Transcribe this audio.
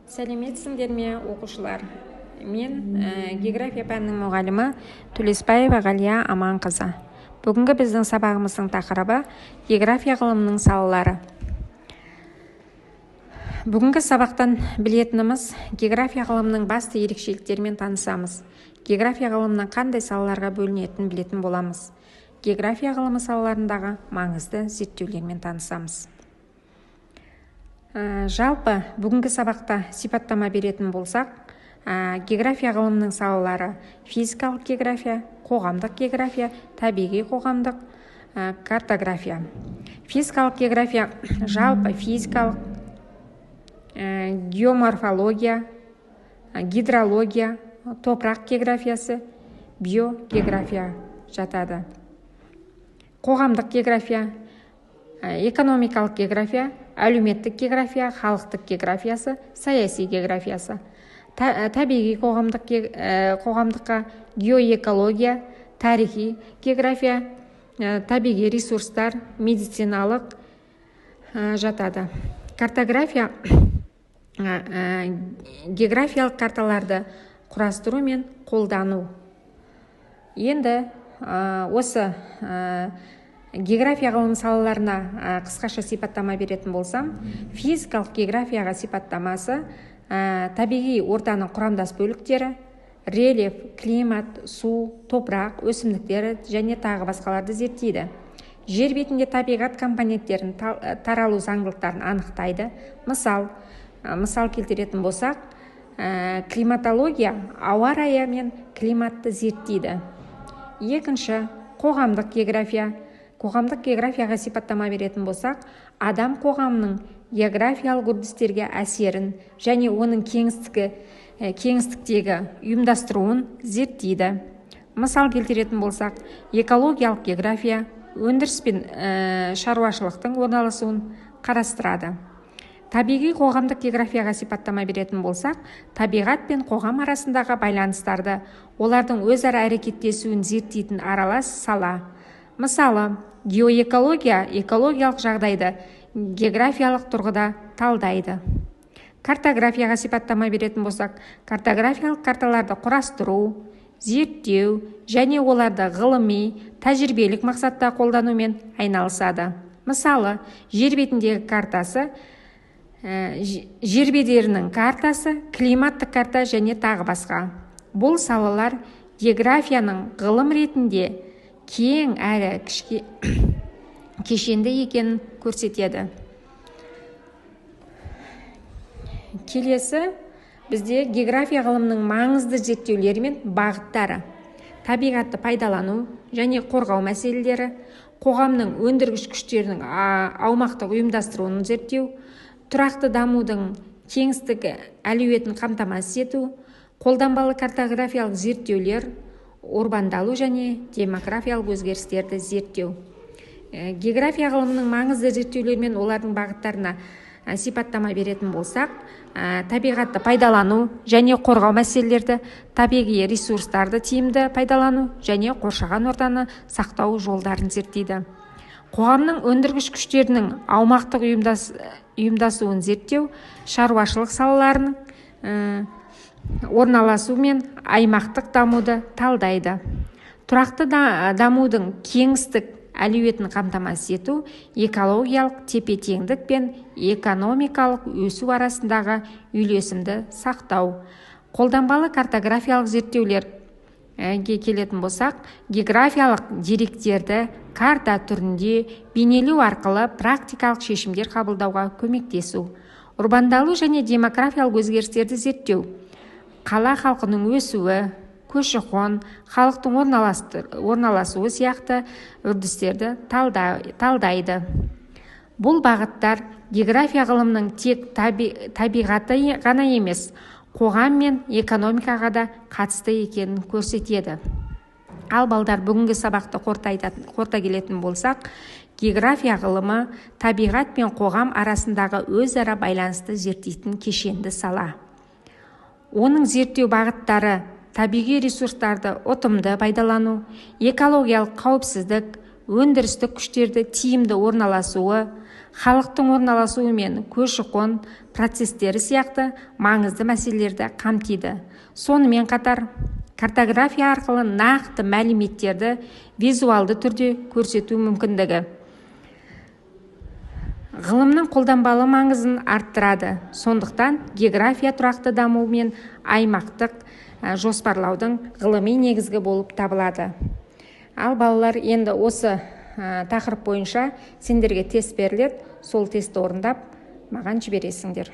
Сәлеметсіңдер ме, оқушылар? Мен география пәнінің мұғалімі Төлеспаева Ғалия Аманқызы. Бүгінгі біздің сабағымыздың тақырыбы география ғылымының салалары. Бүгінгі сабақтан білетініміз география ғылымының басты ерекшеліктерімен танысамыз. География ғылымының қандай салаларға бөлінетінін білетін боламыз. География ғылымы салаларындағы маңызды зерттеулермен танысамыз. Жалпы бүгінгі сабақта сипаттама беретін болсақ, география ғылымының салалары физикалық география, қоғамдық география, табиғи қоғамдық картография. Физикалық география жалпы физикалық, геоморфология, гидрология, топырақ географиясы, биогеография жатады. Қоғамдық география, экономикалық география, әлеуметтік география, халықтық географиясы, саяси географиясы. Табиғи қоғамдыққа геоэкология, тарихи география, табиғи ресурстар, медициналық жатады. Картография географиялық карталарды құрастыру мен қолдану. Енді осы география ғылым салаларына қысқаша сипаттама беретін болсам, физикалық географияға сипаттамасы табиғи ортаның құрамдас бөліктері, рельеф, климат, су, топырақ, өсімдіктері және тағы басқаларды зерттейді. Жер бетінде табиғат компоненттерін таралу заңдылықтарын анықтайды. Мысал келтіретін болсақ, климатология ауа райы мен климатты зерттейді. Екінші, қоғамдық география. Қоғамдық географияға сипаттама беретін болсақ, адам қоғамның географиялық үрдістерге әсерін және оның кеңістіктегі ұйымдастыруын зерттейді. Мысал келтіретін болсақ, экологиялық география өндіріс пен шаруашылықтың орналасуын қарастырады. Табиғи қоғамдық географияға сипаттама беретін болсақ, табиғат пен қоғам арасындағы байланыстарды, олардың өзара әрекеттесуін зерттейтін аралас сала. Мысалы, геоэкология экологиялық жағдайды географиялық тұрғыда талдайды. Картографияға сипаттама беретін болсақ, картографиялық карталарды құрастыру, зерттеу және оларды ғылыми, тәжірибелік мақсатта қолданумен айналысады. Мысалы, жер бетіндегі картасы, жер бедерінің картасы, климаттық карта және тағы басқа. Бұл салалар географияның ғылым ретінде кең әрі кешенді екенін көрсетеді. Келесі бізде география ғылымының маңызды зерттеулері мен бағыттары: табиғатты пайдалану және қорғау мәселелері, қоғамның өндіргіш күштерінің аумақтық ұйымдастыруын зерттеу, тұрақты дамудың кеңістігі әлеуетін қамтамасыз ету, қолданбалы картографиялық зерттеулер, урбандалу және демографиялық өзгерістерді зерттеу. География ғылымының маңызды зерттеулері мен олардың бағыттарына сипаттама беретін болсақ, табиғатты пайдалану және қорғау мәселелерді, табиғи ресурстарды тиімді пайдалану және қоршаған ортаны сақтау жолдарын зерттейді. Қоғамның өндіргіш күштерінің аумақтық ұйымдасуын зерттеу, шаруашылық салаларының орналасу мен аймақтық дамуды талдайды. Тұрақты дамудың кеңістік әлеуетін қамтамасыз ету, экологиялық тепе-теңдік пен экономикалық өсу арасындағы үйлесімді сақтау. Қолданбалы картографиялық зерттеулерге келетін болсақ, географиялық деректерді карта түрінде бейнелеу арқылы практикалық шешімдер қабылдауға көмектесу. Урбандалу және демографиялық өзгерістерді зерттеу, қала халқының өсуі, көші-қон, халықтың орналасуы сияқты үрдістерді талдайды. Бұл бағыттар география ғылымның тек табиғаты ғана емес, қоғам мен экономикаға да қатысты екенін көрсетеді. Ал балдар, бүгінгі сабақты қорыта келетін болсақ, география ғылымы табиғат пен қоғам арасындағы өзара байланысты зерттейтін кешенді сала. Оның зерттеу бағыттары табиғи ресурстарды ұтымды пайдалану, экологиялық қауіпсіздік, өндірістік күштерді тиімді орналасуы, халықтың орналасуы мен көші-қон процестері сияқты маңызды мәселелерді қамтиды. Сонымен қатар, картография арқылы нақты мәліметтерді визуалды түрде көрсету мүмкіндігі ғылымның қолданбалы маңызын арттырады. Сондықтан география тұрақты даму мен аймақтық жоспарлаудың ғылыми негізгі болып табылады. Ал балалар, енді осы тақырып бойынша сендерге тест беріледі, сол тестті орындап маған жібересіңдер.